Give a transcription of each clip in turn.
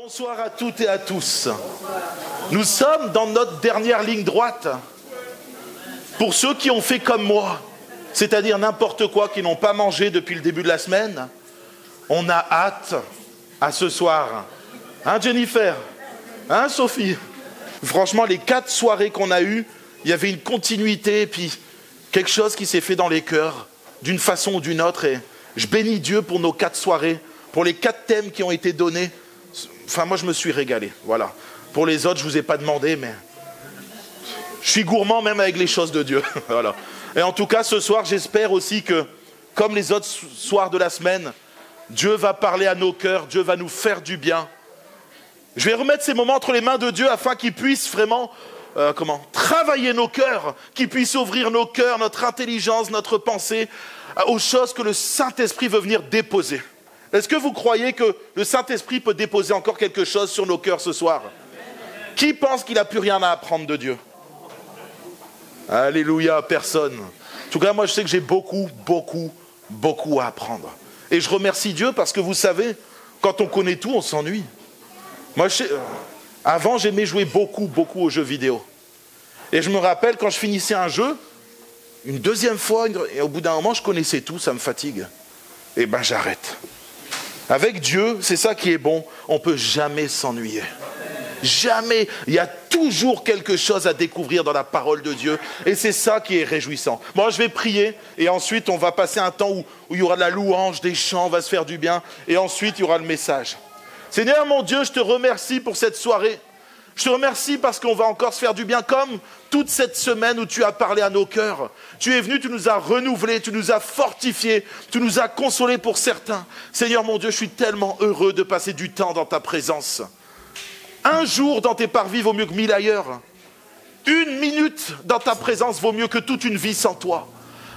Bonsoir à toutes et à tous. Nous sommes dans notre dernière ligne droite. Pour ceux qui ont fait comme moi, c'est-à-dire n'importe quoi, qui n'ont pas mangé depuis le début de la semaine, on a hâte à ce soir. Hein Jennifer? Hein Sophie? Franchement, les 4 soirées qu'on a eues, il y avait une continuité, puis quelque chose qui s'est fait dans les cœurs, d'une façon ou d'une autre. Et je bénis Dieu pour nos 4 soirées, pour les 4 thèmes qui ont été donnés. Enfin, moi, je me suis régalé, voilà. Pour les autres, je ne vous ai pas demandé, mais je suis gourmand même avec les choses de Dieu. Voilà. Et en tout cas, ce soir, j'espère aussi que, comme les autres soirs de la semaine, Dieu va parler à nos cœurs, Dieu va nous faire du bien. Je vais remettre ces moments entre les mains de Dieu afin qu'il puisse vraiment travailler nos cœurs, qu'il puisse ouvrir nos cœurs, notre intelligence, notre pensée aux choses que le Saint-Esprit veut venir déposer. Est-ce que vous croyez que le Saint-Esprit peut déposer encore quelque chose sur nos cœurs ce soir? Qui pense qu'il n'a plus rien à apprendre de Dieu? Alléluia, personne. En tout cas, moi je sais que j'ai beaucoup à apprendre. Et je remercie Dieu parce que vous savez, quand on connaît tout, on s'ennuie. Moi, avant, j'aimais jouer beaucoup aux jeux vidéo. Et je me rappelle, quand je finissais un jeu, une deuxième fois, et au bout d'un moment, je connaissais tout, ça me fatigue. Et ben j'arrête. Avec Dieu, c'est ça qui est bon, on ne peut jamais s'ennuyer. Jamais. Il y a toujours quelque chose à découvrir dans la parole de Dieu. Et c'est ça qui est réjouissant. Moi, je vais prier et ensuite, on va passer un temps où il y aura de la louange, des chants, on va se faire du bien. Et ensuite, il y aura le message. Seigneur, mon Dieu, je te remercie pour cette soirée. Je te remercie parce qu'on va encore se faire du bien comme toute cette semaine où tu as parlé à nos cœurs. Tu es venu, tu nous as renouvelés, tu nous as fortifiés, tu nous as consolés pour certains. Seigneur mon Dieu, je suis tellement heureux de passer du temps dans ta présence. Un jour dans tes parvis vaut mieux que 1000 ailleurs. 1 minute dans ta présence vaut mieux que toute une vie sans toi.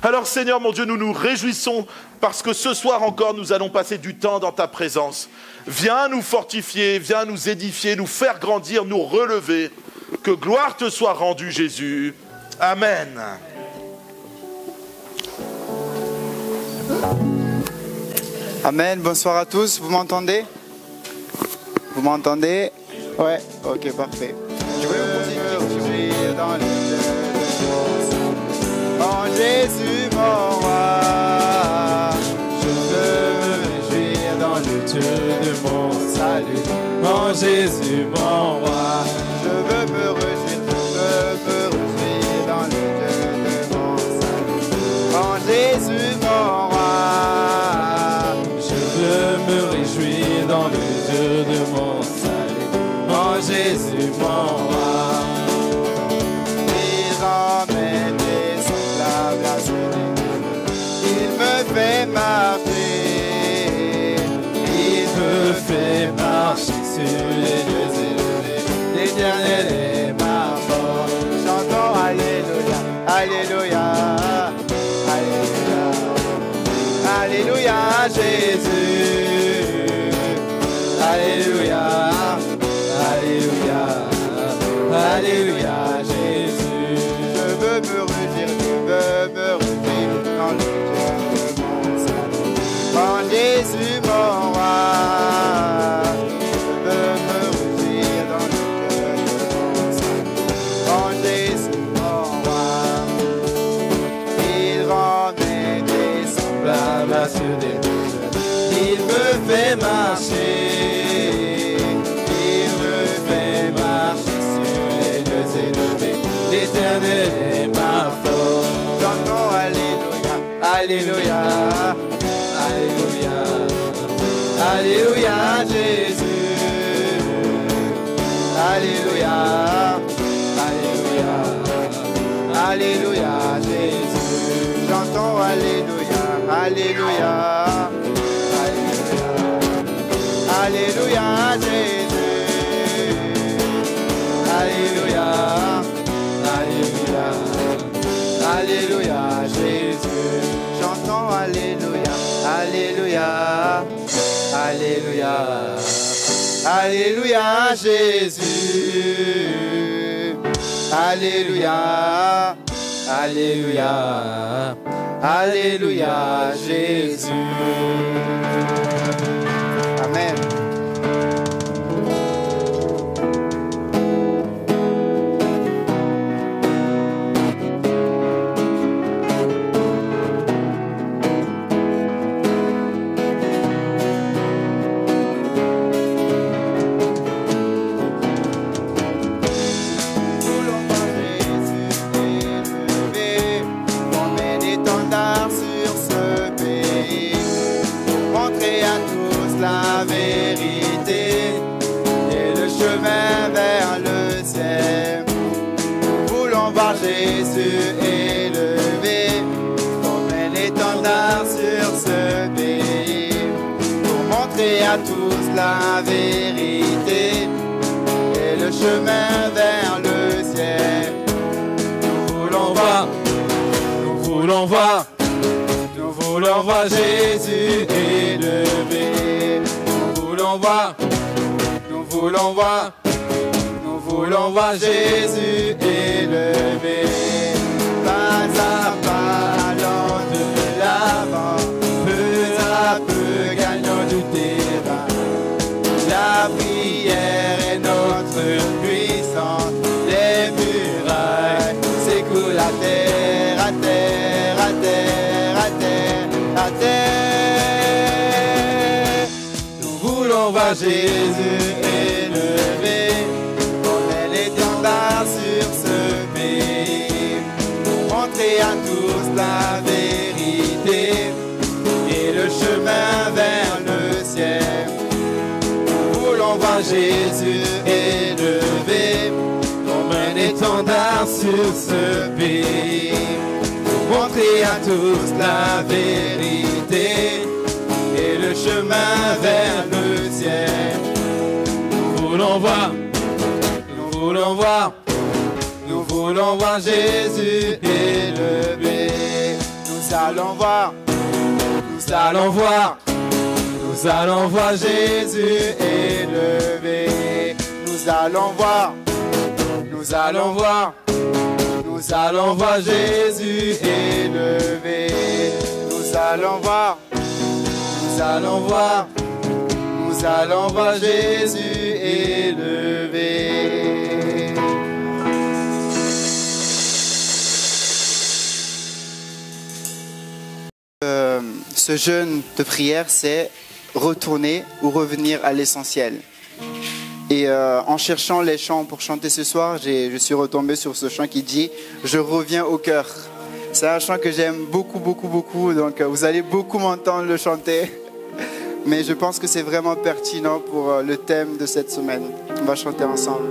Alors Seigneur mon Dieu, nous nous réjouissons parce que ce soir encore nous allons passer du temps dans ta présence. Viens nous fortifier, viens nous édifier, nous faire grandir, nous relever. Que gloire te soit rendue Jésus. Amen. Amen, bonsoir à tous, vous m'entendez? Vous m'entendez? Ouais, ok, parfait. Je vais continuer dans le en Jésus mon roi, je veux me réjouir dans le Dieu de mon salut. En Jésus mon roi, je veux me réjouir dans le Dieu de mon salut. En Jésus mon roi, je veux me réjouir dans le Dieu de mon salut. En Jésus mon roi, il emmène des semblables à il me fait marcher, il me fait marcher sur les lieux élevés. L'Éternel est ma force. Chantons Alléluia, Alléluia, Alléluia, Alléluia Jésus, Alléluia, Alléluia, Alléluia Jésus. Je veux me réjouir, dans le Dieu de mon salut. En Jésus mon roi, je veux me réjouir dans le Dieu de mon salut. En Jésus mon roi, il rend des semblables à ceux des dieux. Il me fait marcher, il me fait marcher sur les lieux élevés. L'Éternel est ma force. Chantons Alléluia, Alléluia, Alléluia, Alléluia Jésus, Alléluia, Alléluia, Alléluia Jésus. Chantons Alléluia, Alléluia, Alléluia, Alléluia Jésus, Alléluia, Alléluia, Alléluia Jésus. Chantons Alléluia, Alléluia, Alléluia, Alléluia Jésus, Alléluia, Alléluia, Alléluia Jésus. Amen. la vérité et le chemin vers le ciel. Nous voulons voir, nous voulons voir, nous voulons voir Jésus élevé. Nous voulons voir, nous voulons voir, nous voulons voir Jésus élevé. Pas à pas, allant de l'avant, peu à peu gagnons du terrain. La prière est notre puissance, les murailles s'écoulent à terre, à terre, à terre, à terre, à terre. Nous voulons voir Jésus élevé, comme l'étendard sur ce pays, pour montrer à tous la vérité et le chemin vers le ciel. Nous voulons voir Jésus élevé, comme un étendard sur ce pays, pour montrer à tous la vérité et le chemin vers le ciel. Nous voulons voir, nous voulons voir, nous voulons voir Jésus élevé. Nous allons voir, nous allons voir, nous allons voir Jésus élevé. Nous allons voir, nous allons voir, nous allons voir Jésus élevé. Nous allons voir, nous allons voir, nous allons voir Jésus élevé. Ce jeûne de prière, c'est retourner ou revenir à l'essentiel. Et en cherchant les chants pour chanter ce soir, je suis retombé sur ce chant qui dit « Je reviens au cœur ». C'est un chant que j'aime beaucoup, beaucoup, beaucoup, donc vous allez beaucoup m'entendre le chanter. Mais je pense que c'est vraiment pertinent pour le thème de cette semaine. On va chanter ensemble.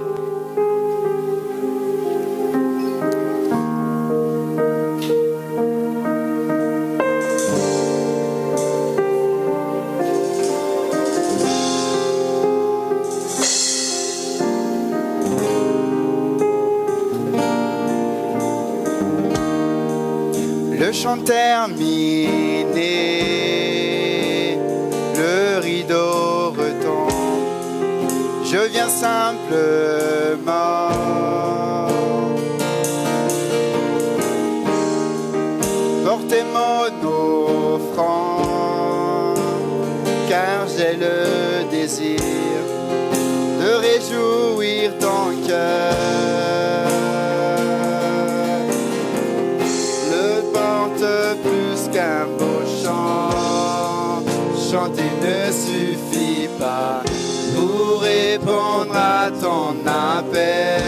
Le chant terminé, le rideau retombe, je viens simplement porter mon offrande, car j'ai le désir de réjouir ton cœur. Qu'un beau chant, chanter ne suffit pas pour répondre à ton appel.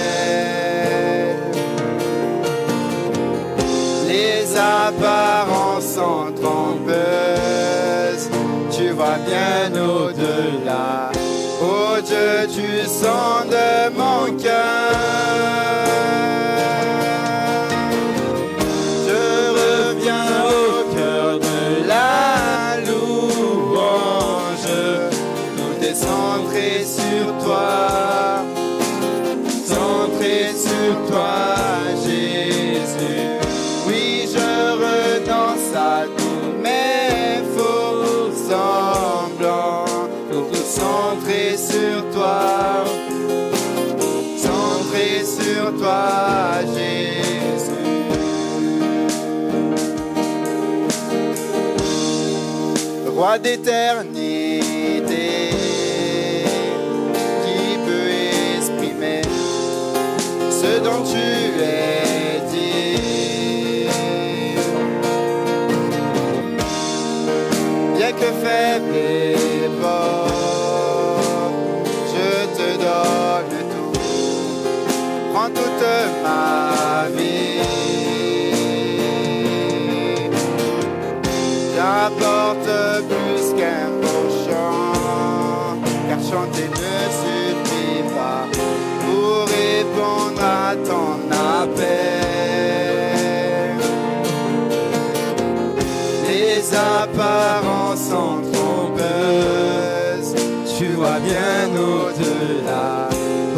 Les apparences sont trompeuses, tu vois bien au-delà. Oh Dieu, tu sondes mon cœur. Centré sur toi, centré sur toi, Jésus. Oui, je renonce à tous mes faux semblants, pour tout centrer sur toi, centré sur toi, Jésus. Roi d'éternité, ce dont tu es dit, bien que faible et pauvre, je te donne tout, prends toute ma vie, j'apporte plus qu'un beau chant, car chanter ne suffit pas pour répondre à ton appel. Les apparences sont trompeuses, tu vois bien au-delà.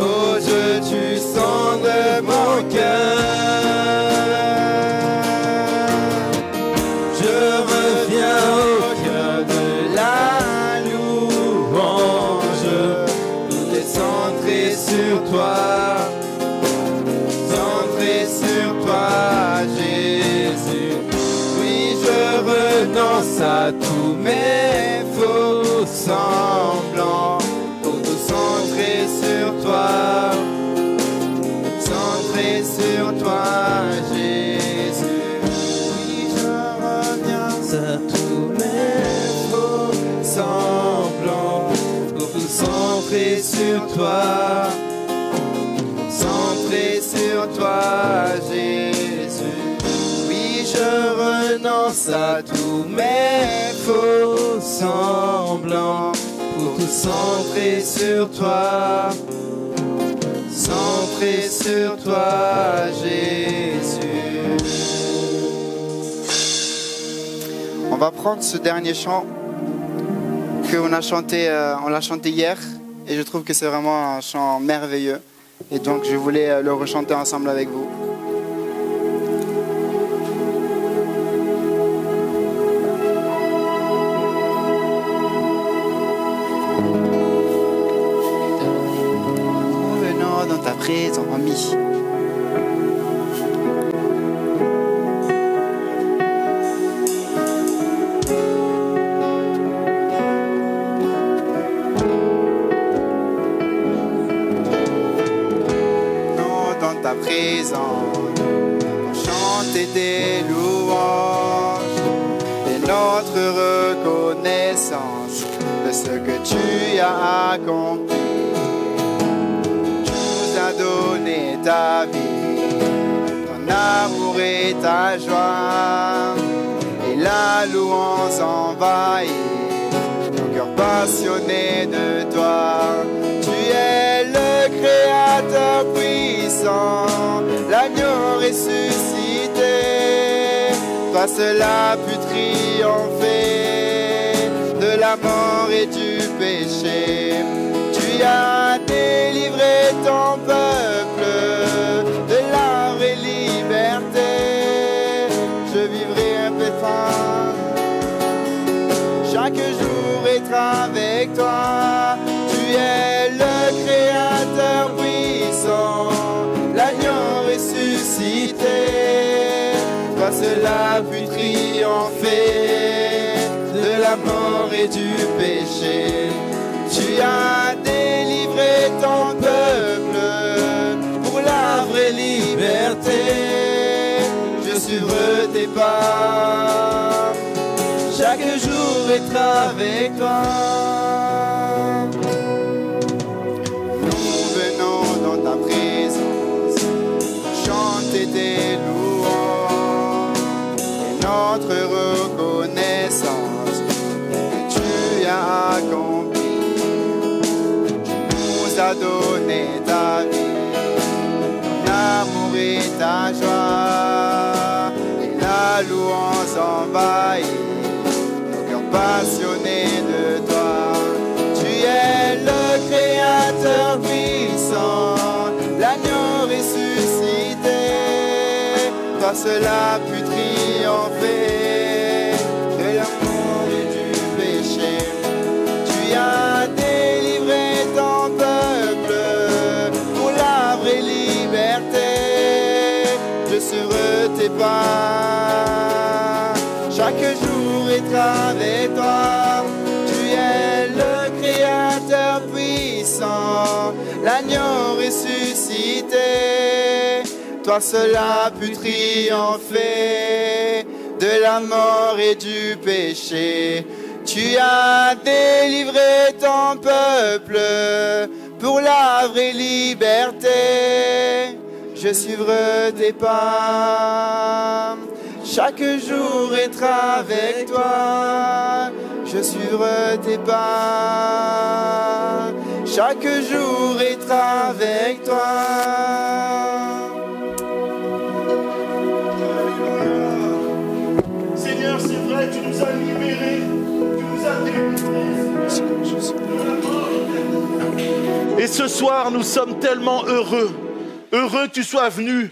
Oh Dieu, tu sondes mon cœur. Je reviens au cœur de la louange, tout est centré sur toi. Renonce à tous mes faux semblants pour tout centrer sur toi, Jésus. Oui, je reviens à tous mes faux semblants pour tout centrer sur toi, Jésus. Oui, je renonce à tous mes faux semblants pour tout centrer sur toi, Jésus. On va prendre ce dernier chant qu'on a chanté, on l'a chanté hier, et je trouve que c'est vraiment un chant merveilleux. Et donc je voulais le rechanter ensemble avec vous. Revenons dans ta présence, ami. Chanter des louanges et notre reconnaissance de ce que tu as accompli. Tu nous as donné ta vie, ton amour et ta joie, et la louange envahit nos cœurs passionnés de toi. Tu es le Créateur puissant, l'agneau ressuscité, toi seul as pu triompher de la mort et du péché. Tu as délivré ton peuple de la vraie liberté. Je vivrai un peu chaque jour être avec toi. Tu es le Créateur puissant, l'agneau ressuscité, toi seul as pu triompher de la mort et du péché. Tu as délivré ton peuple pour la vraie liberté. Je suivrai tes pas, chaque jour être avec toi. Nous venons dans ta présence, chanter tes louanges et notre reconnaissance que tu as accompli. Tu nous as donné ta vie, ton amour et ta joie, et la louange envahit passionné de toi. Tu es le Créateur puissant, l'agneau ressuscité, toi seul as pu triompher de l'amour et du péché. Tu as délivré ton peuple pour la vraie liberté. Je suivrai tes pas, chaque jour être avec toi. Tu es le Créateur puissant, l'agneau ressuscité, toi seul as pu triompher de la mort et du péché. Tu as délivré ton peuple pour la vraie liberté. Je suivrai tes pas, chaque jour être avec toi. Je suivrai tes pas, chaque jour être avec toi. Seigneur, c'est vrai, tu nous as libérés, tu nous as délivrés de la mort. Et ce soir, nous sommes tellement heureux. Heureux que tu sois venu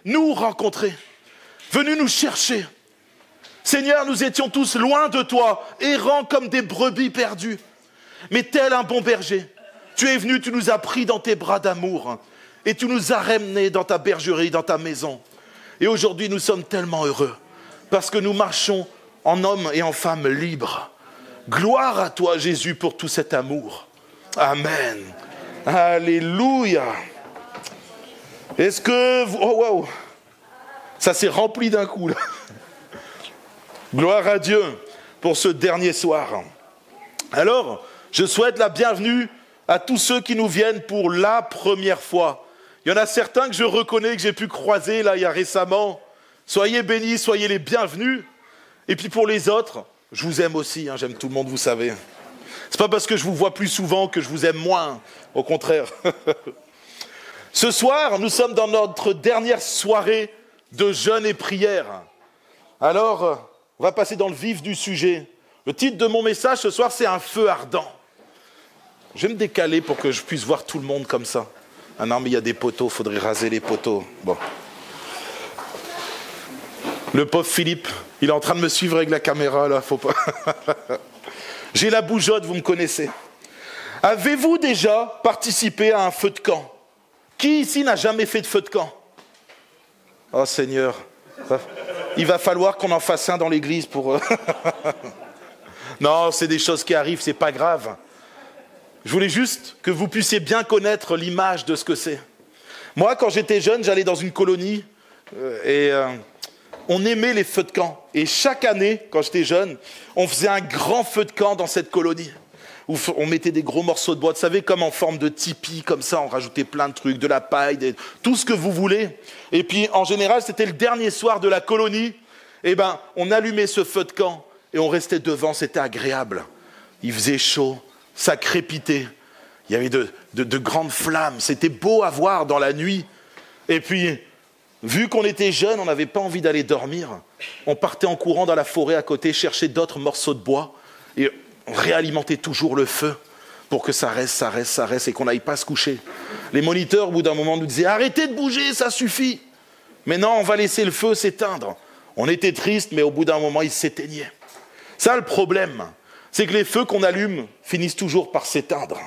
nous rencontrer, venu nous chercher. Seigneur, nous étions tous loin de toi, errants comme des brebis perdues. Mais tel un bon berger, tu es venu, tu nous as pris dans tes bras d'amour et tu nous as ramenés dans ta bergerie, dans ta maison. Et aujourd'hui, nous sommes tellement heureux parce que nous marchons en hommes et en femmes libres. Gloire à toi, Jésus, pour tout cet amour. Amen. Alléluia. Est-ce que... Oh, wow. Ça s'est rempli d'un coup, là. Gloire à Dieu pour ce dernier soir. Alors, je souhaite la bienvenue à tous ceux qui nous viennent pour la première fois. Il y en a certains que je reconnais, que j'ai pu croiser là il y a récemment. Soyez bénis, soyez les bienvenus. Et puis pour les autres, je vous aime aussi, hein, j'aime tout le monde, vous savez. C'est pas parce que je vous vois plus souvent que je vous aime moins, au contraire. Ce soir, nous sommes dans notre dernière soirée de jeûne et prière. Alors, on va passer dans le vif du sujet. Le titre de mon message ce soir, c'est un feu ardent. Je vais me décaler pour que je puisse voir tout le monde comme ça. Ah non, mais il y a des poteaux, il faudrait raser les poteaux. Bon. Le pauvre Philippe, il est en train de me suivre avec la caméra, là, faut pas. J'ai la bougeotte, vous me connaissez. Avez-vous déjà participé à un feu de camp? Qui ici n'a jamais fait de feu de camp? Oh Seigneur, il va falloir qu'on en fasse un dans l'église pour... Non, c'est des choses qui arrivent, c'est pas grave. Je voulais juste que vous puissiez bien connaître l'image de ce que c'est. Moi, quand j'étais jeune, j'allais dans une colonie et on aimait les feux de camp. Et chaque année, quand j'étais jeune, on faisait un grand feu de camp dans cette colonie. Où on mettait des gros morceaux de bois, vous savez, comme en forme de tipi, comme ça, on rajoutait plein de trucs, de la paille, tout ce que vous voulez. Et puis, en général, c'était le dernier soir de la colonie. Eh ben, on allumait ce feu de camp et on restait devant, c'était agréable. Il faisait chaud, ça crépitait. Il y avait de grandes flammes, c'était beau à voir dans la nuit. Et puis, vu qu'on était jeunes, on n'avait pas envie d'aller dormir. On partait en courant dans la forêt à côté, chercher d'autres morceaux de bois. Et on réalimentait toujours le feu pour que ça reste et qu'on n'aille pas se coucher. Les moniteurs, au bout d'un moment, nous disaient « Arrêtez de bouger, ça suffit !» Mais non, on va laisser le feu s'éteindre. On était tristes, mais au bout d'un moment, il s'éteignait. Ça, le problème, c'est que les feux qu'on allume finissent toujours par s'éteindre.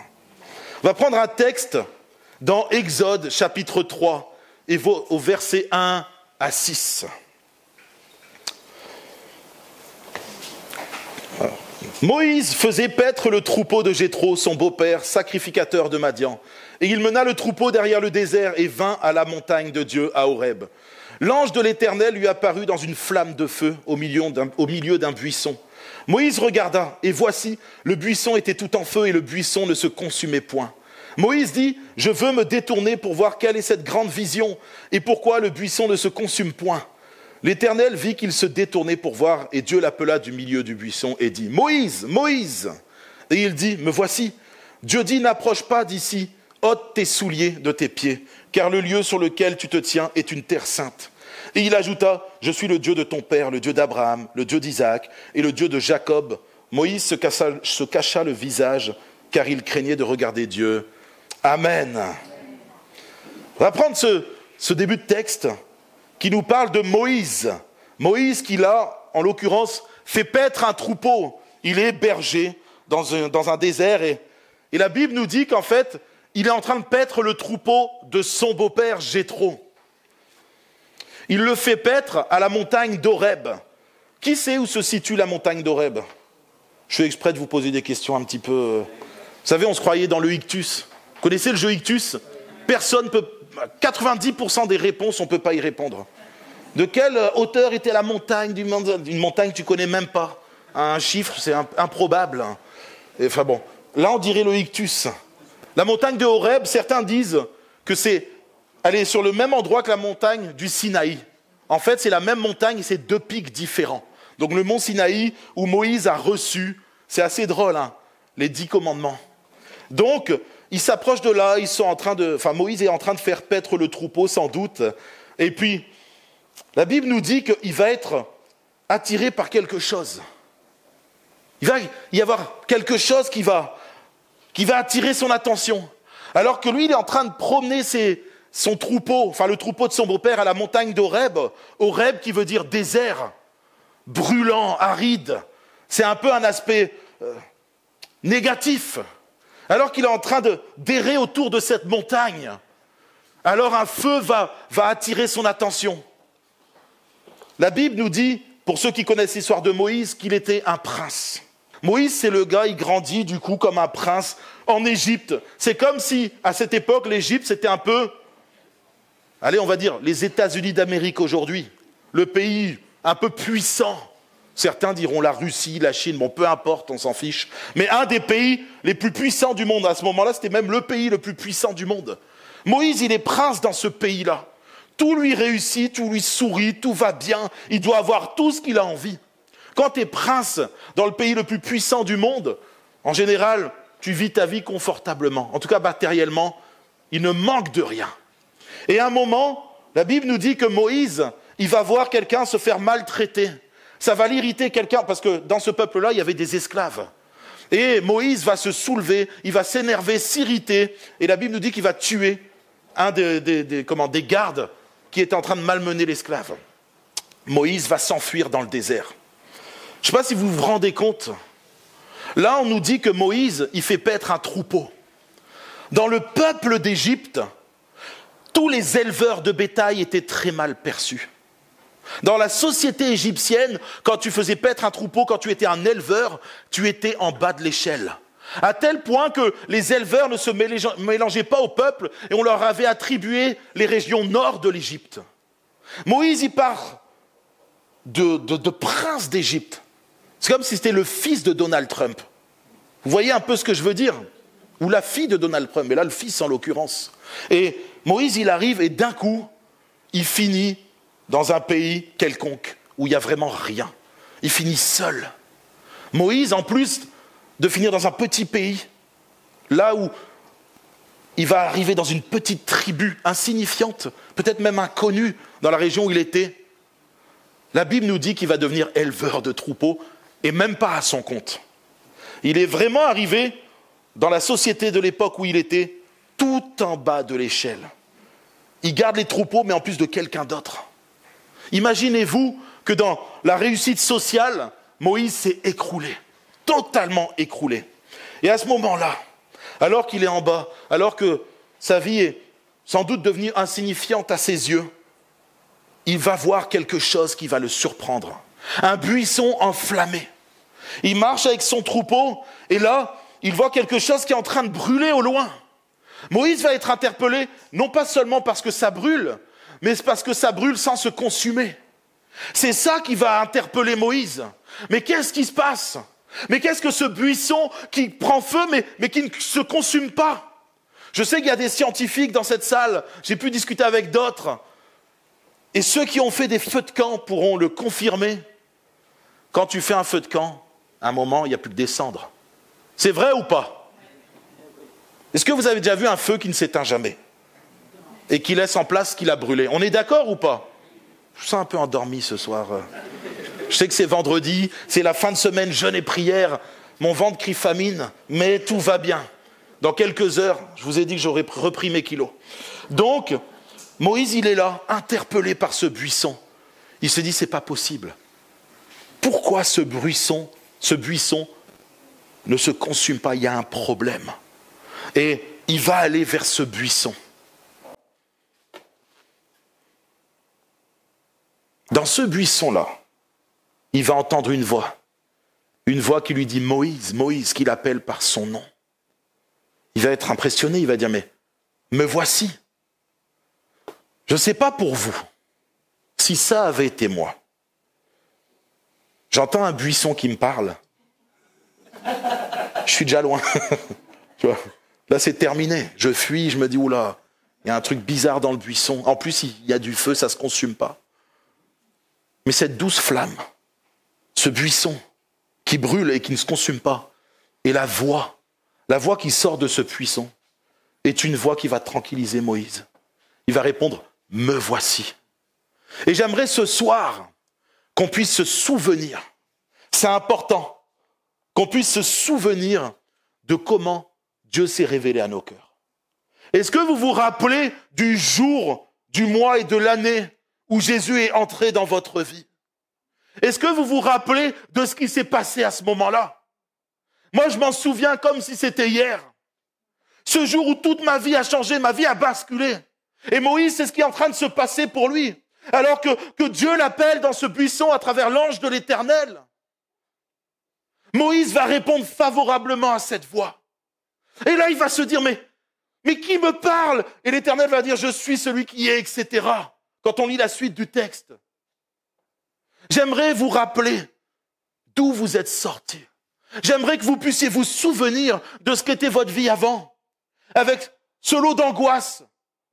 On va prendre un texte dans Exode, chapitre 3, et au verset 1 à 6. Moïse faisait paître le troupeau de Jéthro, son beau-père, sacrificateur de Madian. Et il mena le troupeau derrière le désert et vint à la montagne de Dieu, à Horeb. L'ange de l'Éternel lui apparut dans une flamme de feu au milieu d'un buisson. Moïse regarda, et voici, le buisson était tout en feu et le buisson ne se consumait point. Moïse dit, « Je veux me détourner pour voir quelle est cette grande vision et pourquoi le buisson ne se consume point. » L'Éternel vit qu'il se détournait pour voir, et Dieu l'appela du milieu du buisson et dit, « Moïse, Moïse !» Et il dit, « Me voici. » Dieu dit, « N'approche pas d'ici, ôte tes souliers de tes pieds, car le lieu sur lequel tu te tiens est une terre sainte. » Et il ajouta, « Je suis le Dieu de ton père, le Dieu d'Abraham, le Dieu d'Isaac et le Dieu de Jacob. » Moïse se cacha le visage, car il craignait de regarder Dieu. Amen. On va prendre ce début de texte qui nous parle de Moïse. Moïse qui, là, en l'occurrence, fait paître un troupeau. Il est berger dans un désert. Et la Bible nous dit qu'en fait, il est en train de paître le troupeau de son beau-père Jéthro. Il le fait paître à la montagne d'Horeb. Qui sait où se situe la montagne d'Horeb? Je fais exprès de vous poser des questions un petit peu... Vous savez, on se croyait dans le ictus. Vous connaissez le jeu ictus? Personne peut... 90% des réponses, on ne peut pas y répondre. De quelle hauteur était la montagne d'une montagne que tu ne connais même pas? Un chiffre, c'est improbable. Enfin bon, là on dirait le ictus. La montagne de Horeb, certains disent que elle est sur le même endroit que la montagne du Sinaï. En fait, c'est la même montagne et c'est deux pics différents. Donc le mont Sinaï, où Moïse a reçu, c'est assez drôle, hein, les 10 commandements. Donc, ils s'approchent de là, Moïse est en train de faire paître le troupeau sans doute. Et puis, la Bible nous dit qu'il va être attiré par quelque chose. Il va y avoir quelque chose qui va qui va attirer son attention. Alors que lui, il est en train de promener son troupeau, enfin le troupeau de son beau-père à la montagne d'Horeb, Horeb qui veut dire désert, brûlant, aride. C'est un peu un aspect négatif. Alors qu'il est en train d'errer autour de cette montagne, alors un feu va attirer son attention. La Bible nous dit, pour ceux qui connaissent l'histoire de Moïse, qu'il était un prince. Moïse, c'est le gars, il grandit du coup comme un prince en Égypte. C'est comme si, à cette époque, l'Égypte, c'était un peu, allez, on va dire, les États-Unis d'Amérique aujourd'hui. Le pays un peu puissant. Certains diront la Russie, la Chine, bon, peu importe, on s'en fiche. Mais un des pays les plus puissants du monde, à ce moment-là, c'était même le pays le plus puissant du monde. Moïse, il est prince dans ce pays-là. Tout lui réussit, tout lui sourit, tout va bien. Il doit avoir tout ce qu'il a envie. Quand tu es prince dans le pays le plus puissant du monde, en général, tu vis ta vie confortablement. En tout cas, matériellement, il ne manque de rien. Et à un moment, la Bible nous dit que Moïse, il va voir quelqu'un se faire maltraiter. Ça va l'irriter quelqu'un, parce que dans ce peuple-là, il y avait des esclaves. Et Moïse va se soulever, il va s'énerver, s'irriter, et la Bible nous dit qu'il va tuer un des gardes qui était en train de malmener l'esclave. Moïse va s'enfuir dans le désert. Je ne sais pas si vous vous rendez compte. Là, on nous dit que Moïse, il fait paître un troupeau. Dans le peuple d'Égypte, tous les éleveurs de bétail étaient très mal perçus. Dans la société égyptienne, quand tu faisais paître un troupeau, quand tu étais un éleveur, tu étais en bas de l'échelle. À tel point que les éleveurs ne se mélangeaient pas au peuple et on leur avait attribué les régions nord de l'Égypte. Moïse, il part de prince d'Égypte. C'est comme si c'était le fils de Donald Trump. Vous voyez un peu ce que je veux dire? Ou la fille de Donald Trump, mais là le fils en l'occurrence. Et Moïse, il arrive et d'un coup, il finit dans un pays quelconque où il n'y a vraiment rien. Il finit seul. Moïse, en plus de finir dans un petit pays, là où il va arriver dans une petite tribu insignifiante, peut-être même inconnue dans la région où il était, la Bible nous dit qu'il va devenir éleveur de troupeaux et même pas à son compte. Il est vraiment arrivé dans la société de l'époque où il était, tout en bas de l'échelle. Il garde les troupeaux, mais en plus de quelqu'un d'autre. Imaginez-vous que dans la réussite sociale, Moïse s'est écroulé, totalement écroulé. Et à ce moment-là, alors qu'il est en bas, alors que sa vie est sans doute devenue insignifiante à ses yeux, il va voir quelque chose qui va le surprendre. Un buisson enflammé. Il marche avec son troupeau et là, il voit quelque chose qui est en train de brûler au loin. Moïse va être interpellé, non pas seulement parce que ça brûle, mais c'est parce que ça brûle sans se consumer. C'est ça qui va interpeller Moïse. Mais qu'est-ce qui se passe? Mais qu'est-ce que ce buisson qui prend feu mais qui ne se consume pas? Je sais qu'il y a des scientifiques dans cette salle, j'ai pu discuter avec d'autres. Et ceux qui ont fait des feux de camp pourront le confirmer. Quand tu fais un feu de camp, à un moment, il n'y a plus que des cendres. C'est vrai ou pas? Est-ce que vous avez déjà vu un feu qui ne s'éteint jamais et qui laisse en place ce qu'il a brûlé? On est d'accord ou pas? Je me sens un peu endormi ce soir. Je sais que c'est vendredi, c'est la fin de semaine, jeûne et prière. Mon ventre crie famine, mais tout va bien. Dans quelques heures, je vous ai dit que j'aurais repris mes kilos. Donc, Moïse, il est là, interpellé par ce buisson. Il se dit, c'est pas possible. Pourquoi ce buisson ne se consume pas? Il y a un problème. Et il va aller vers ce buisson. Dans ce buisson-là, il va entendre une voix qui lui dit Moïse, Moïse, qui l'appelle par son nom. Il va être impressionné, il va dire, mais me voici. Je ne sais pas pour vous, si ça avait été moi. J'entends un buisson qui me parle. Je suis déjà loin. Tu vois, là, c'est terminé. Je fuis, je me dis, oula, il y a un truc bizarre dans le buisson. En plus, il y a du feu, ça ne se consume pas. Mais cette douce flamme, ce buisson qui brûle et qui ne se consume pas, et la voix qui sort de ce buisson, est une voix qui va tranquilliser Moïse. Il va répondre, me voici. Et j'aimerais ce soir qu'on puisse se souvenir, c'est important, qu'on puisse se souvenir de comment Dieu s'est révélé à nos cœurs. Est-ce que vous vous rappelez du jour, du mois et de l'année où Jésus est entré dans votre vie? Est-ce que vous vous rappelez de ce qui s'est passé à ce moment-là? Moi, je m'en souviens comme si c'était hier. Ce jour où toute ma vie a changé, ma vie a basculé. Et Moïse, c'est ce qui est en train de se passer pour lui. Alors que Dieu l'appelle dans ce buisson à travers l'ange de l'Éternel. Moïse va répondre favorablement à cette voix. Et là, il va se dire, mais qui me parle? Et l'Éternel va dire, je suis celui qui est, etc. Quand on lit la suite du texte. J'aimerais vous rappeler d'où vous êtes sortis. J'aimerais que vous puissiez vous souvenir de ce qu'était votre vie avant. Avec ce lot d'angoisse,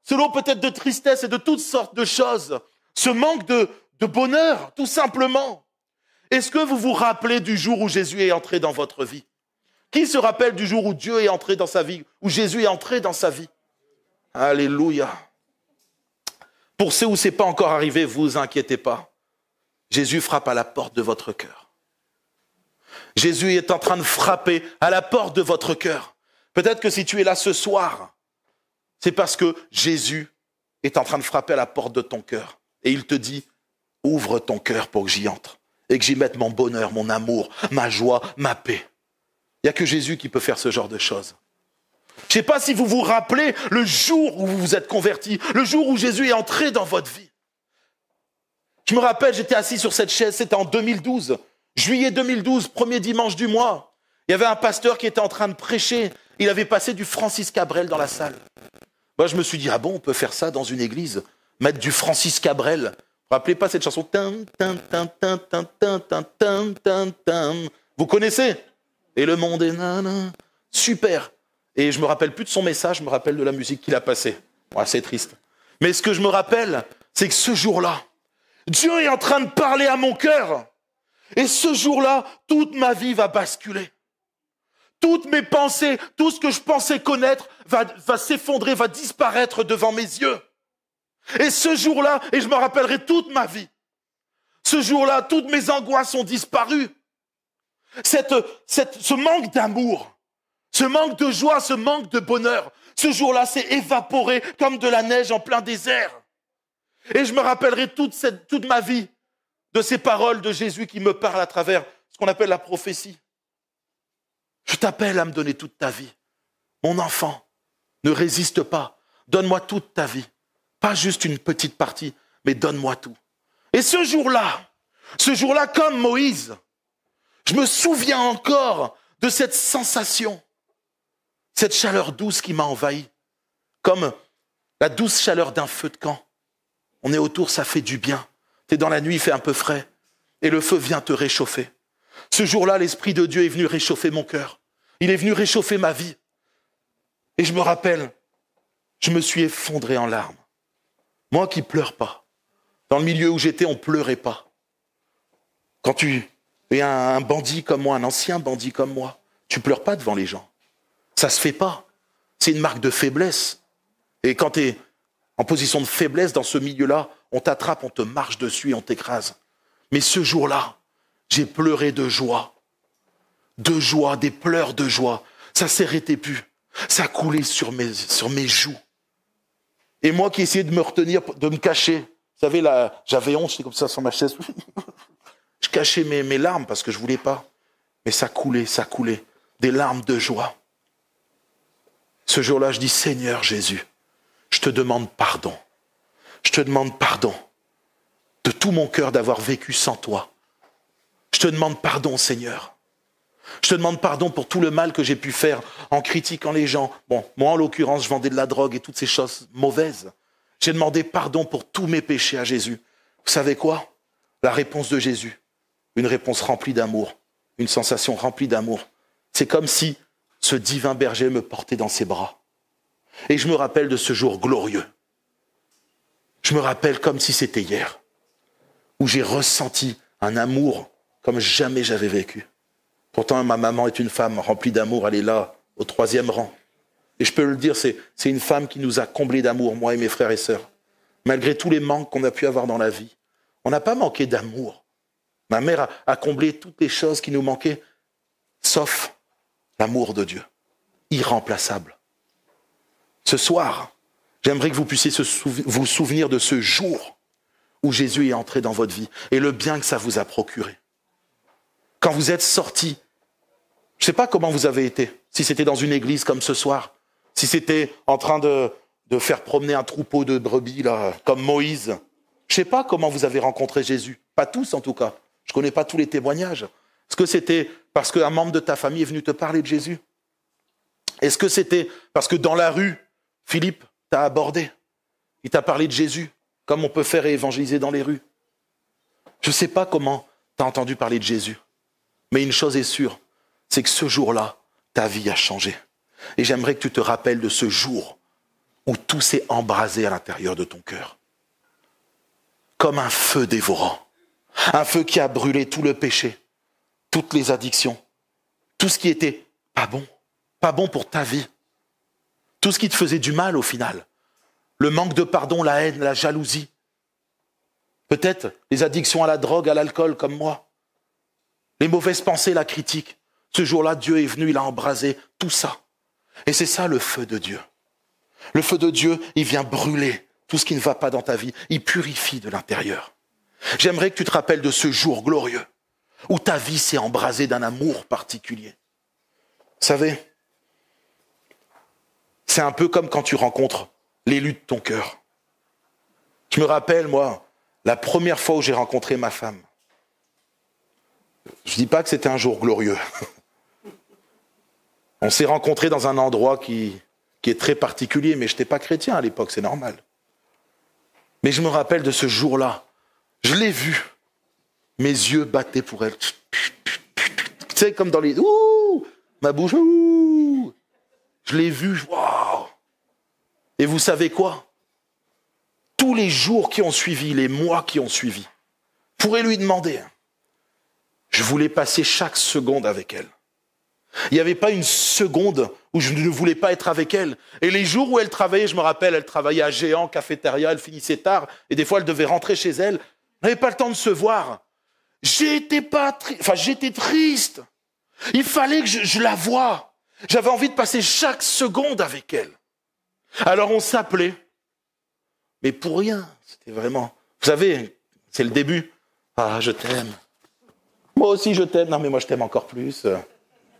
ce lot peut-être de tristesse et de toutes sortes de choses. Ce manque de bonheur, tout simplement. Est-ce que vous vous rappelez du jour où Jésus est entré dans votre vie? Qui se rappelle du jour où Dieu est entré dans sa vie, où Jésus est entré dans sa vie? Alléluia. Pour ceux où ce n'est pas encore arrivé, vous inquiétez pas. Jésus frappe à la porte de votre cœur. Jésus est en train de frapper à la porte de votre cœur. Peut-être que si tu es là ce soir, c'est parce que Jésus est en train de frapper à la porte de ton cœur. Et il te dit, ouvre ton cœur pour que j'y entre. Et que j'y mette mon bonheur, mon amour, ma joie, ma paix. Il n'y a que Jésus qui peut faire ce genre de choses. Je ne sais pas si vous vous rappelez le jour où vous vous êtes convertis, le jour où Jésus est entré dans votre vie. Je me rappelle, j'étais assis sur cette chaise, c'était en 2012, juillet 2012, premier dimanche du mois. Il y avait un pasteur qui était en train de prêcher. Il avait passé du Francis Cabrel dans la salle. Moi, je me suis dit, ah bon, on peut faire ça dans une église? Mettre du Francis Cabrel. Vous ne rappelez pas cette chanson? Vous connaissez? Et le monde est nana. Super. Et je ne me rappelle plus de son message, je me rappelle de la musique qu'il a passée. Ouais, c'est triste. Mais ce que je me rappelle, c'est que ce jour-là, Dieu est en train de parler à mon cœur. Et ce jour-là, toute ma vie va basculer. Toutes mes pensées, tout ce que je pensais connaître va s'effondrer, va disparaître devant mes yeux. Et ce jour-là, et je me rappellerai toute ma vie, ce jour-là, toutes mes angoisses ont disparu. Ce manque d'amour, ce manque de joie, ce manque de bonheur, ce jour-là s'est évaporé comme de la neige en plein désert. Et je me rappellerai toute ma vie de ces paroles de Jésus qui me parlent à travers ce qu'on appelle la prophétie. Je t'appelle à me donner toute ta vie. Mon enfant, ne résiste pas. Donne-moi toute ta vie. Pas juste une petite partie, mais donne-moi tout. Et ce jour-là, comme Moïse, je me souviens encore de cette sensation, cette chaleur douce qui m'a envahi, comme la douce chaleur d'un feu de camp. On est autour, ça fait du bien. Tu es dans la nuit, il fait un peu frais, et le feu vient te réchauffer. Ce jour-là, l'Esprit de Dieu est venu réchauffer mon cœur. Il est venu réchauffer ma vie. Et je me rappelle, je me suis effondré en larmes. Moi qui pleure pas. Dans le milieu où j'étais, on pleurait pas. Quand tu es un bandit comme moi, un ancien bandit comme moi, tu pleures pas devant les gens. Ça se fait pas. C'est une marque de faiblesse. Et quand tu es en position de faiblesse dans ce milieu-là, on t'attrape, on te marche dessus et on t'écrase. Mais ce jour-là, j'ai pleuré de joie, des pleurs de joie. Ça s'arrêtait plus. Ça coulait sur mes joues. Et moi qui essayais de me retenir, de me cacher, vous savez, là, j'avais honte, j'étais comme ça sur ma chaise. Je cachais mes larmes parce que je ne voulais pas. Mais ça coulait, des larmes de joie. Ce jour-là, je dis, Seigneur Jésus, je te demande pardon. Je te demande pardon de tout mon cœur d'avoir vécu sans toi. Je te demande pardon, Seigneur. Je te demande pardon pour tout le mal que j'ai pu faire en critiquant les gens. Bon, moi, en l'occurrence, je vendais de la drogue et toutes ces choses mauvaises. J'ai demandé pardon pour tous mes péchés à Jésus. Vous savez quoi? La réponse de Jésus, une réponse remplie d'amour, une sensation remplie d'amour. C'est comme si ce divin berger me portait dans ses bras. Et je me rappelle de ce jour glorieux. Je me rappelle comme si c'était hier, où j'ai ressenti un amour comme jamais j'avais vécu. Pourtant, ma maman est une femme remplie d'amour, elle est là, au 3e rang. Et je peux le dire, c'est une femme qui nous a comblés d'amour, moi et mes frères et sœurs. Malgré tous les manques qu'on a pu avoir dans la vie, on n'a pas manqué d'amour. Ma mère a comblé toutes les choses qui nous manquaient, sauf l'amour de Dieu. irremplaçable. Ce soir, j'aimerais que vous puissiez vous souvenir de ce jour où Jésus est entré dans votre vie et le bien que ça vous a procuré. Quand vous êtes sortis, je ne sais pas comment vous avez été, si c'était dans une église comme ce soir, si c'était en train de faire promener un troupeau de brebis, là, comme Moïse. Je ne sais pas comment vous avez rencontré Jésus. Pas tous, en tout cas. Je ne connais pas tous les témoignages. Est-ce que c'était parce qu'un membre de ta famille est venu te parler de Jésus? Est-ce que c'était parce que dans la rue, Philippe t'a abordé? Il t'a parlé de Jésus, comme on peut faire et évangéliser dans les rues? Je ne sais pas comment tu as entendu parler de Jésus. Mais une chose est sûre, c'est que ce jour-là, ta vie a changé. Et j'aimerais que tu te rappelles de ce jour où tout s'est embrasé à l'intérieur de ton cœur. Comme un feu dévorant. Un feu qui a brûlé tout le péché, toutes les addictions, tout ce qui était pas bon pour ta vie. Tout ce qui te faisait du mal au final. Le manque de pardon, la haine, la jalousie. Peut-être les addictions à la drogue, à l'alcool comme moi. Les mauvaises pensées, la critique. Ce jour-là, Dieu est venu, il a embrasé tout ça. Et c'est ça le feu de Dieu. Le feu de Dieu, il vient brûler tout ce qui ne va pas dans ta vie. Il purifie de l'intérieur. J'aimerais que tu te rappelles de ce jour glorieux où ta vie s'est embrasée d'un amour particulier. Vous savez, c'est un peu comme quand tu rencontres l'élu de ton cœur. Je me rappelle, moi, la première fois où j'ai rencontré ma femme. Je ne dis pas que c'était un jour glorieux. On s'est rencontrés dans un endroit qui est très particulier, mais je n'étais pas chrétien à l'époque, c'est normal. Mais je me rappelle de ce jour-là. Je l'ai vue. Mes yeux battaient pour elle. Tu sais, comme dans les... Ouh, ma bouche, ouh. Je l'ai vue, waouh. Et vous savez quoi? Tous les jours qui ont suivi, les mois qui ont suivi, vous pourrez lui demander. Je voulais passer chaque seconde avec elle. Il n'y avait pas une seconde où je ne voulais pas être avec elle. Et les jours où elle travaillait, je me rappelle, elle travaillait à Géant, cafétéria, elle finissait tard, et des fois elle devait rentrer chez elle. Elle n'avait pas le temps de se voir. J'étais triste. Il fallait que je la voie. J'avais envie de passer chaque seconde avec elle. Alors on s'appelait. Mais pour rien. C'était vraiment... Vous savez, c'est le début. Ah, je t'aime. Moi aussi je t'aime. Non mais moi je t'aime encore plus.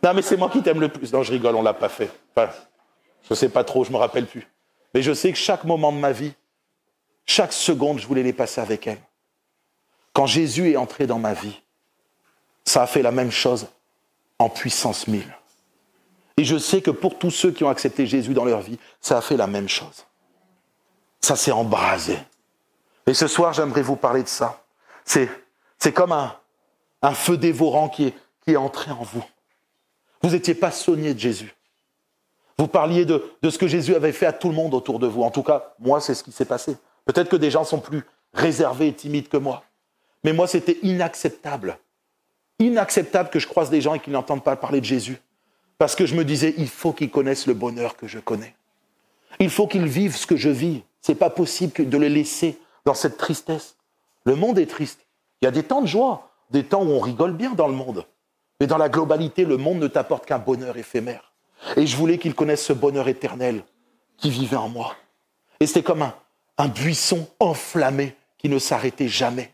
Non mais c'est moi qui t'aime le plus. Non je rigole, on l'a pas fait. Enfin, je sais pas trop, je me rappelle plus. Mais je sais que chaque moment de ma vie, chaque seconde, je voulais les passer avec elle. Quand Jésus est entré dans ma vie, ça a fait la même chose en puissance 1000. Et je sais que pour tous ceux qui ont accepté Jésus dans leur vie, ça a fait la même chose. Ça s'est embrasé. Et ce soir, j'aimerais vous parler de ça. C'est comme un feu dévorant qui est entré en vous. Vous n'étiez pas sonnier de Jésus. Vous parliez de ce que Jésus avait fait à tout le monde autour de vous. En tout cas, moi, c'est ce qui s'est passé. Peut-être que des gens sont plus réservés et timides que moi. Mais moi, c'était inacceptable. Inacceptable que je croise des gens et qu'ils n'entendent pas parler de Jésus. Parce que je me disais, il faut qu'ils connaissent le bonheur que je connais. Il faut qu'ils vivent ce que je vis. Ce n'est pas possible de les laisser dans cette tristesse. Le monde est triste. Il y a des temps de joie, des temps où on rigole bien dans le monde. Mais dans la globalité, le monde ne t'apporte qu'un bonheur éphémère. Et je voulais qu'ils connaissent ce bonheur éternel qui vivait en moi. Et c'était comme un buisson enflammé qui ne s'arrêtait jamais.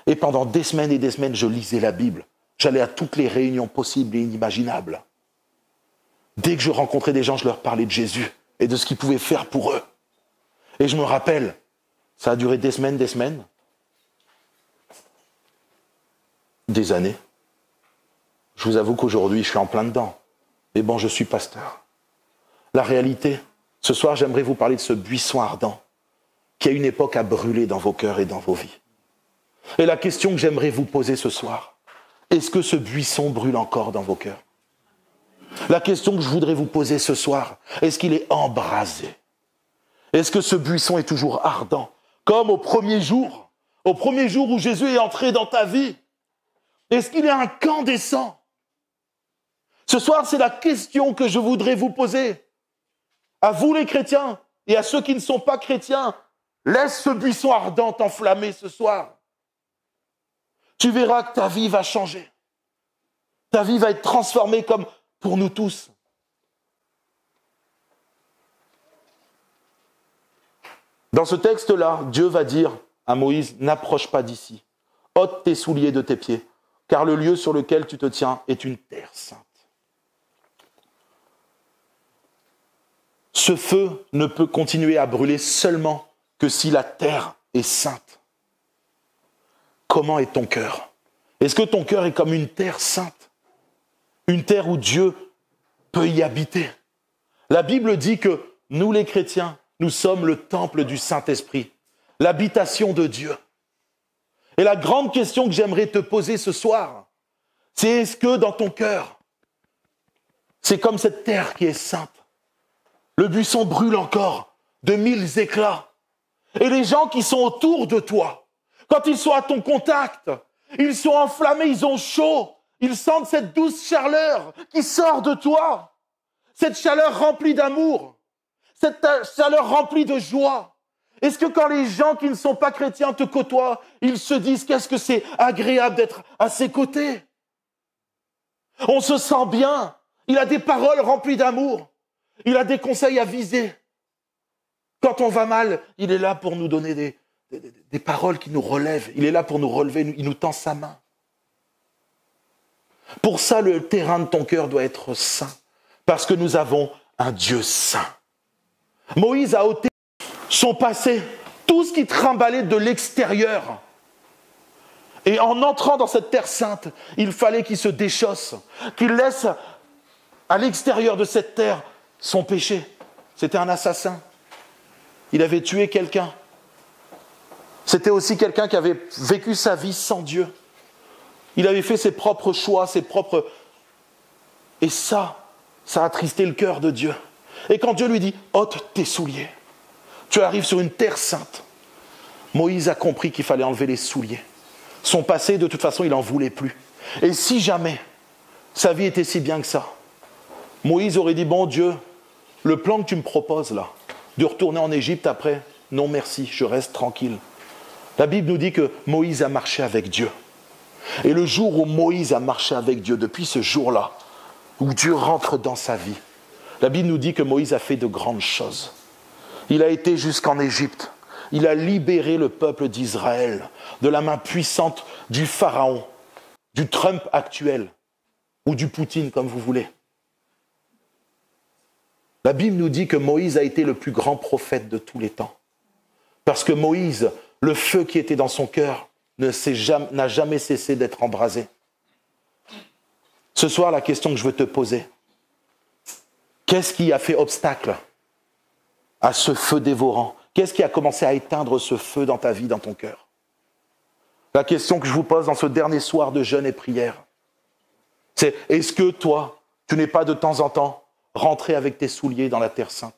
Et pendant des semaines et des semaines, je lisais la Bible. J'allais à toutes les réunions possibles et inimaginables. Dès que je rencontrais des gens, je leur parlais de Jésus et de ce qu'il pouvait faire pour eux. Et je me rappelle, ça a duré des semaines, des années. Je vous avoue qu'aujourd'hui, je suis en plein dedans. Mais bon, je suis pasteur. La réalité, ce soir, j'aimerais vous parler de ce buisson ardent qui, à une époque, a brûlé dans vos cœurs et dans vos vies. Et la question que j'aimerais vous poser ce soir, est-ce que ce buisson brûle encore dans vos cœurs? La question que je voudrais vous poser ce soir, est-ce qu'il est embrasé? Est-ce que ce buisson est toujours ardent? Comme au premier jour où Jésus est entré dans ta vie. Est-ce qu'il est incandescent? Ce soir, c'est la question que je voudrais vous poser. À vous les chrétiens et à ceux qui ne sont pas chrétiens, laisse ce buisson ardent t'enflammer ce soir. Tu verras que ta vie va changer. Ta vie va être transformée comme pour nous tous. Dans ce texte-là, Dieu va dire à Moïse, n'approche pas d'ici, ôte tes souliers de tes pieds, car le lieu sur lequel tu te tiens est une terre sainte. Ce feu ne peut continuer à brûler seulement que si la terre est sainte. Comment est ton cœur? Est-ce que ton cœur est comme une terre sainte? Une terre où Dieu peut y habiter? La Bible dit que nous les chrétiens, nous sommes le temple du Saint-Esprit, l'habitation de Dieu. Et la grande question que j'aimerais te poser ce soir, c'est est-ce que dans ton cœur, c'est comme cette terre qui est sainte? Le buisson brûle encore de 1000 éclats. Et les gens qui sont autour de toi, quand ils sont à ton contact, ils sont enflammés, ils ont chaud. Ils sentent cette douce chaleur qui sort de toi. Cette chaleur remplie d'amour. Cette chaleur remplie de joie. Est-ce que quand les gens qui ne sont pas chrétiens te côtoient, ils se disent qu'est-ce que c'est agréable d'être à ses côtés? On se sent bien. Il a des paroles remplies d'amour. Il a des conseils à viser. Quand on va mal, il est là pour nous donner des paroles qui nous relèvent. Il est là pour nous relever, il nous tend sa main. Pour ça, le terrain de ton cœur doit être saint, parce que nous avons un Dieu saint. Moïse a ôté son passé, tout ce qui trimballait de l'extérieur. Et en entrant dans cette terre sainte, il fallait qu'il se déchausse, qu'il laisse à l'extérieur de cette terre son péché. C'était un assassin. Il avait tué quelqu'un. C'était aussi quelqu'un qui avait vécu sa vie sans Dieu. Il avait fait ses propres choix, Et ça a attristé le cœur de Dieu. Et quand Dieu lui dit « ôte tes souliers », tu arrives sur une terre sainte. Moïse a compris qu'il fallait enlever les souliers. Son passé, de toute façon, il n'en voulait plus. Et si jamais sa vie était si bien que ça, Moïse aurait dit « bon Dieu, le plan que tu me proposes là, de retourner en Égypte après, non merci, je reste tranquille. » La Bible nous dit que Moïse a marché avec Dieu. Et le jour où Moïse a marché avec Dieu, depuis ce jour-là, où Dieu rentre dans sa vie, la Bible nous dit que Moïse a fait de grandes choses. Il a été jusqu'en Égypte. Il a libéré le peuple d'Israël de la main puissante du Pharaon, du Trump actuel, ou du Poutine, comme vous voulez. La Bible nous dit que Moïse a été le plus grand prophète de tous les temps. Parce que Moïse, le feu qui était dans son cœur, n'a jamais cessé d'être embrasé. Ce soir, la question que je veux te poser, qu'est-ce qui a fait obstacle à ce feu dévorant? Qu'est-ce qui a commencé à éteindre ce feu dans ta vie, dans ton cœur? La question que je vous pose dans ce dernier soir de jeûne et prière, c'est est-ce que toi, tu n'es pas de temps en temps rentré avec tes souliers dans la terre sainte?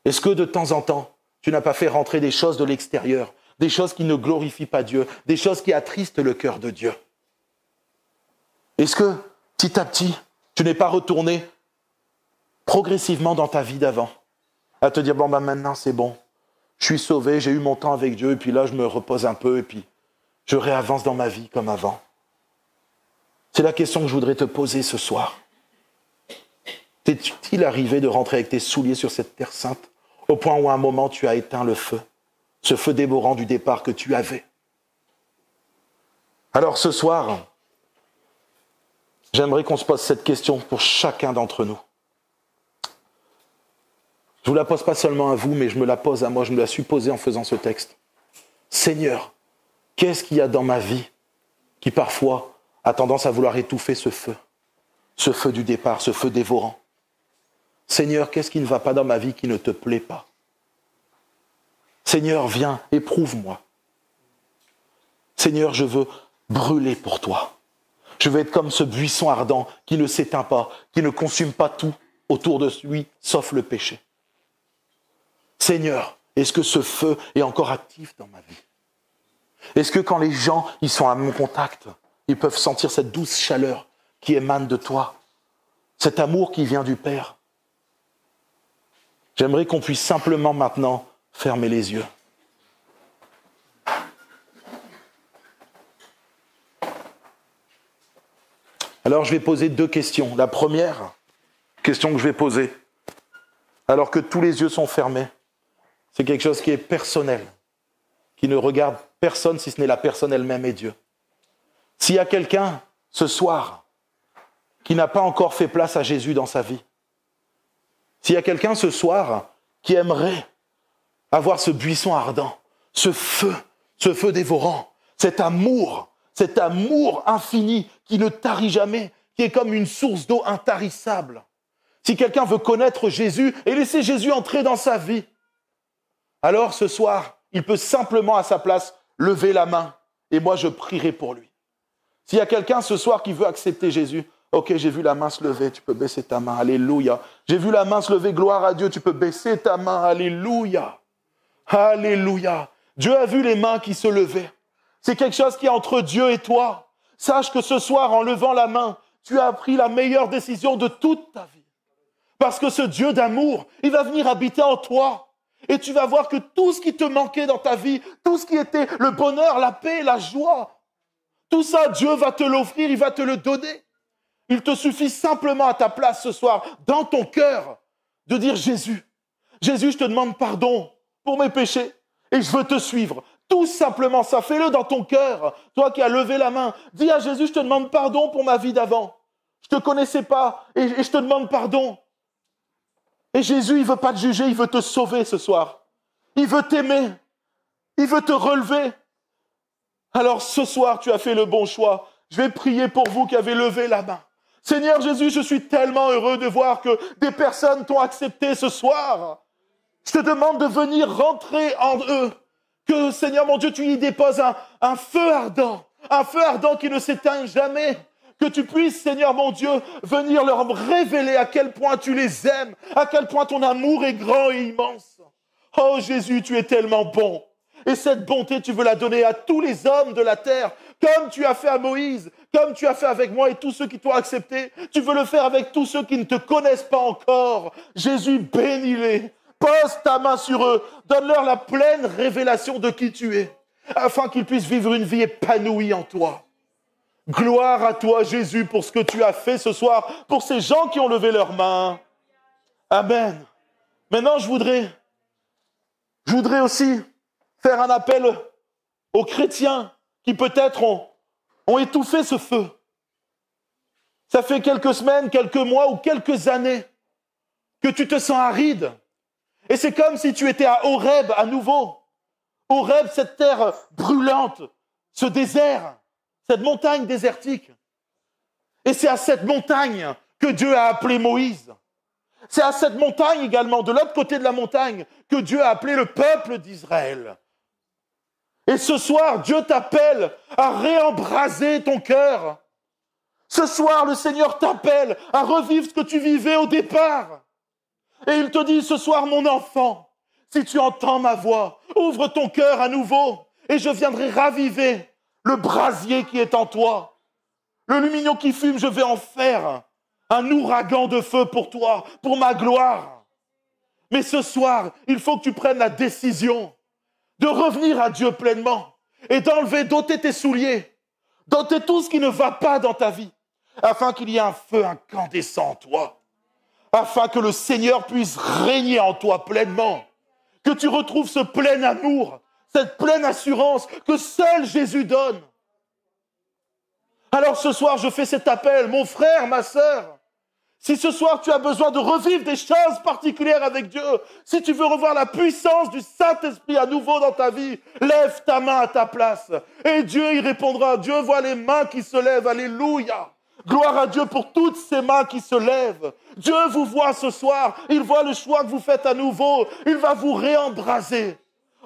Est-ce que de temps en temps, tu n'as pas fait rentrer des choses de l'extérieur, des choses qui ne glorifient pas Dieu, des choses qui attristent le cœur de Dieu? Est-ce que, petit à petit, tu n'es pas retourné progressivement dans ta vie d'avant, à te dire, bon, maintenant c'est bon, je suis sauvé, j'ai eu mon temps avec Dieu, et puis là je me repose un peu, et puis je réavance dans ma vie comme avant? C'est la question que je voudrais te poser ce soir. T'est-il arrivé de rentrer avec tes souliers sur cette terre sainte, au point où à un moment tu as éteint le feu, ce feu dévorant du départ que tu avais? Alors ce soir, j'aimerais qu'on se pose cette question pour chacun d'entre nous. Je ne vous la pose pas seulement à vous, mais je me la pose à moi, je me la suis posée en faisant ce texte. Seigneur, qu'est-ce qu'il y a dans ma vie qui parfois a tendance à vouloir étouffer ce feu du départ, ce feu dévorant? Seigneur, qu'est-ce qui ne va pas dans ma vie qui ne te plaît pas? Seigneur, viens, éprouve-moi. Seigneur, je veux brûler pour toi. Je veux être comme ce buisson ardent qui ne s'éteint pas, qui ne consume pas tout autour de lui, sauf le péché. Seigneur, est-ce que ce feu est encore actif dans ma vie? Est-ce que quand les gens ils sont à mon contact, ils peuvent sentir cette douce chaleur qui émane de toi, cet amour qui vient du Père? J'aimerais qu'on puisse simplement maintenant fermer les yeux. Alors je vais poser 2 questions. La première question que je vais poser, alors que tous les yeux sont fermés, C'est quelque chose qui est personnel, qui ne regarde personne si ce n'est la personne elle-même et Dieu. S'il y a quelqu'un ce soir qui n'a pas encore fait place à Jésus dans sa vie, s'il y a quelqu'un ce soir qui aimerait avoir ce buisson ardent, ce feu dévorant, cet amour infini qui ne tarit jamais, qui est comme une source d'eau intarissable. Si quelqu'un veut connaître Jésus et laisser Jésus entrer dans sa vie, alors ce soir, il peut simplement à sa place lever la main et moi je prierai pour lui. S'il y a quelqu'un ce soir qui veut accepter Jésus, ok, j'ai vu la main se lever, tu peux baisser ta main, alléluia. J'ai vu la main se lever, gloire à Dieu, tu peux baisser ta main, alléluia. Alléluia. Dieu a vu les mains qui se levaient. C'est quelque chose qui est entre Dieu et toi. Sache que ce soir, en levant la main, tu as pris la meilleure décision de toute ta vie. Parce que ce Dieu d'amour, il va venir habiter en toi. Et tu vas voir que tout ce qui te manquait dans ta vie, tout ce qui était le bonheur, la paix, la joie, tout ça, Dieu va te l'offrir, il va te le donner. Il te suffit simplement à ta place ce soir, dans ton cœur, de dire Jésus, je te demande pardon pour mes péchés et je veux te suivre. Tout simplement ça, fais-le dans ton cœur. Toi qui as levé la main, dis à Jésus, je te demande pardon pour ma vie d'avant. Je ne te connaissais pas et je te demande pardon. Et Jésus, il ne veut pas te juger, il veut te sauver ce soir. Il veut t'aimer. Il veut te relever. Alors ce soir, tu as fait le bon choix. Je vais prier pour vous qui avez levé la main. Seigneur Jésus, je suis tellement heureux de voir que des personnes t'ont accepté ce soir. Je te demande de venir rentrer en eux. Que, Seigneur mon Dieu, tu y déposes un feu ardent qui ne s'éteint jamais. Que tu puisses, Seigneur mon Dieu, venir leur révéler à quel point tu les aimes, à quel point ton amour est grand et immense. Oh Jésus, tu es tellement bon. Et cette bonté, tu veux la donner à tous les hommes de la terre, comme tu as fait à Moïse, comme tu as fait avec moi et tous ceux qui t'ont accepté. Tu veux le faire avec tous ceux qui ne te connaissent pas encore. Jésus, bénis-les. Pose ta main sur eux. Donne-leur la pleine révélation de qui tu es, afin qu'ils puissent vivre une vie épanouie en toi. Gloire à toi, Jésus, pour ce que tu as fait ce soir, pour ces gens qui ont levé leurs mains. Amen. Maintenant, je voudrais aussi faire un appel aux chrétiens qui peut-être ont étouffé ce feu. Ça fait quelques semaines, quelques mois ou quelques années que tu te sens aride. Et c'est comme si tu étais à Horeb à nouveau. Horeb, cette terre brûlante, ce désert, cette montagne désertique. Et c'est à cette montagne que Dieu a appelé Moïse. C'est à cette montagne également, de l'autre côté de la montagne, que Dieu a appelé le peuple d'Israël. Et ce soir, Dieu t'appelle à réembraser ton cœur. Ce soir, le Seigneur t'appelle à revivre ce que tu vivais au départ. Et il te dit ce soir, mon enfant, si tu entends ma voix, ouvre ton cœur à nouveau et je viendrai raviver le brasier qui est en toi. Le lumignon qui fume, je vais en faire un ouragan de feu pour toi, pour ma gloire. Mais ce soir, il faut que tu prennes la décision de revenir à Dieu pleinement et d'ôter tes souliers, d'ôter tout ce qui ne va pas dans ta vie, afin qu'il y ait un feu incandescent en toi. Afin que le Seigneur puisse régner en toi pleinement, que tu retrouves ce plein amour, cette pleine assurance que seul Jésus donne. Alors ce soir, je fais cet appel, mon frère, ma sœur. Si ce soir tu as besoin de revivre des choses particulières avec Dieu, si tu veux revoir la puissance du Saint-Esprit à nouveau dans ta vie, lève ta main à ta place et Dieu y répondra. Dieu voit les mains qui se lèvent, alléluia. Gloire à Dieu pour toutes ces mains qui se lèvent. Dieu vous voit ce soir. Il voit le choix que vous faites à nouveau. Il va vous réembraser.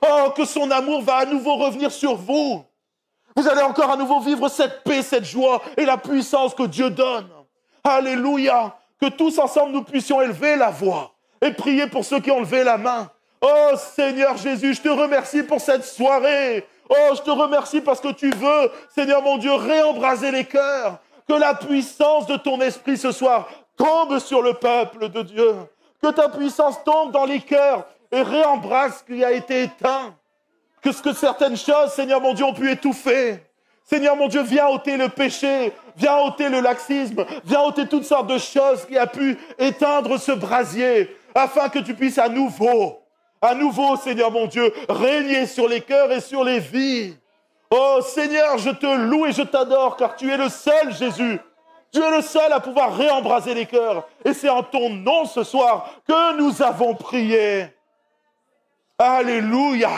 Oh, que son amour va à nouveau revenir sur vous. Vous allez encore à nouveau vivre cette paix, cette joie et la puissance que Dieu donne. Alléluia. Que tous ensemble nous puissions élever la voix et prier pour ceux qui ont levé la main. Oh Seigneur Jésus, je te remercie pour cette soirée. Oh, je te remercie parce que tu veux, Seigneur mon Dieu, réembraser les cœurs. Que la puissance de ton esprit ce soir tombe sur le peuple de Dieu. Que ta puissance tombe dans les cœurs et réembrasse ce qui a été éteint. Que certaines choses, Seigneur mon Dieu, ont pu étouffer. Seigneur mon Dieu, viens ôter le péché, viens ôter le laxisme, viens ôter toutes sortes de choses qui a pu éteindre ce brasier, afin que tu puisses à nouveau À nouveau, Seigneur mon Dieu, régner sur les cœurs et sur les vies. Oh Seigneur, je te loue et je t'adore, car tu es le seul, Jésus. Tu es le seul à pouvoir réembraser les cœurs. Et c'est en ton nom ce soir que nous avons prié. Alléluia.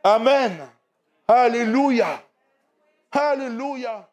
Amen. Alléluia. Alléluia.